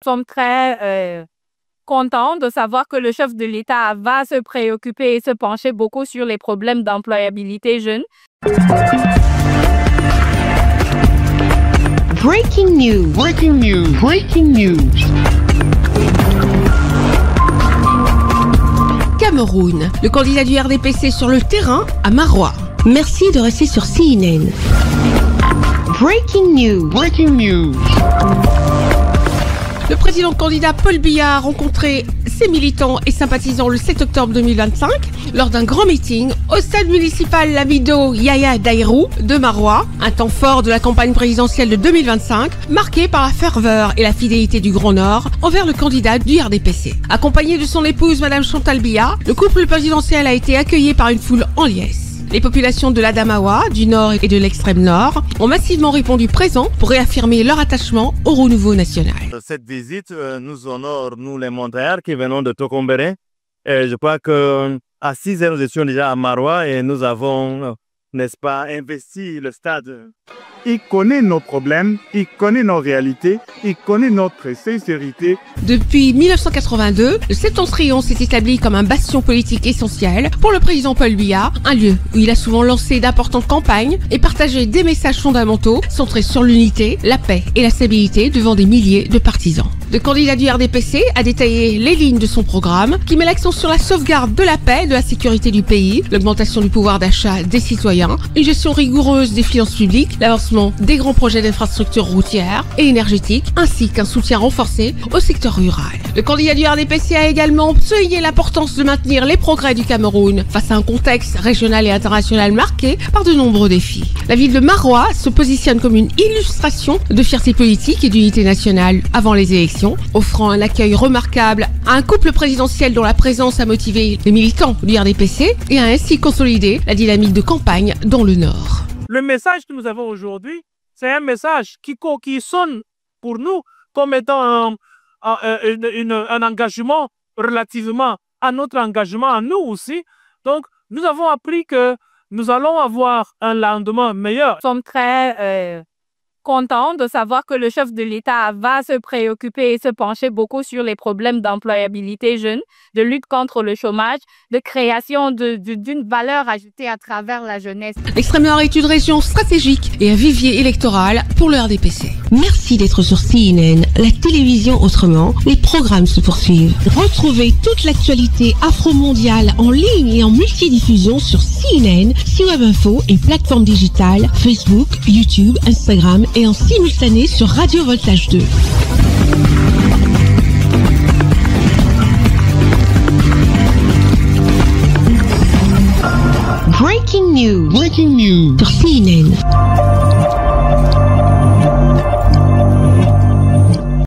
sommes très contents de savoir que le chef de l'État va se préoccuper et se pencher beaucoup sur les problèmes d'employabilité jeune. Breaking news. Breaking news. Breaking news. Cameroun. Le candidat du RDPC sur le terrain à Maroua. Merci de rester sur CNN. Breaking news. Breaking news. Le président candidat Paul Biya a rencontré ses militants et sympathisants le 7 octobre 2025 lors d'un grand meeting au stade municipal Lamido Yaya Daïrou de Maroua, un temps fort de la campagne présidentielle de 2025 marqué par la ferveur et la fidélité du Grand Nord envers le candidat du RDPC. Accompagné de son épouse Madame Chantal Biya, le couple présidentiel a été accueilli par une foule en liesse. Les populations de l'Adamawa, du Nord et de l'extrême Nord ont massivement répondu présent pour réaffirmer leur attachement au renouveau national. Cette visite nous honore, nous les montagnards qui venons de Tokombéré. Et je crois qu'à 6 heures, nous étions déjà à Maroua et nous avons, n'est-ce pas, investi le stade. Il connaît nos problèmes, il connaît nos réalités, il connaît notre sincérité. Depuis 1982, le Septentrion s'est établi comme un bastion politique essentiel pour le président Paul Biya, un lieu où il a souvent lancé d'importantes campagnes et partagé des messages fondamentaux centrés sur l'unité, la paix et la stabilité devant des milliers de partisans. Le candidat du RDPC a détaillé les lignes de son programme qui met l'accent sur la sauvegarde de la paix et de la sécurité du pays, l'augmentation du pouvoir d'achat des citoyens, une gestion rigoureuse des finances publiques, l'avancement des grands projets d'infrastructures routières et énergétiques, ainsi qu'un soutien renforcé au secteur rural. Le candidat du RDPC a également souligné l'importance de maintenir les progrès du Cameroun face à un contexte régional et international marqué par de nombreux défis. La ville de Maroua se positionne comme une illustration de fierté politique et d'unité nationale avant les élections, offrant un accueil remarquable à un couple présidentiel dont la présence a motivé les militants du RDPC et a ainsi consolidé la dynamique de campagne dans le Nord. Le message que nous avons aujourd'hui, c'est un message qui sonne pour nous comme étant un engagement relativement à notre engagement à nous aussi. Donc, nous avons appris que nous allons avoir un lendemain meilleur. Nous sommes très contents de savoir que le chef de l'État va se préoccuper et se pencher beaucoup sur les problèmes d'employabilité jeune, de lutte contre le chômage, de création d'une valeur ajoutée à travers la jeunesse. L'extrême Nord est une région stratégique et un vivier électoral pour le RDPC. Merci d'être sur CNN, la télévision autrement. Les programmes se poursuivent. Retrouvez toute l'actualité afro-mondiale en ligne et en multidiffusion sur CNN, C-Web Info et plateformes digitales, Facebook, YouTube, Instagram et en simultané sur Radio Voltage 2. Breaking news. Breaking news sur CNN.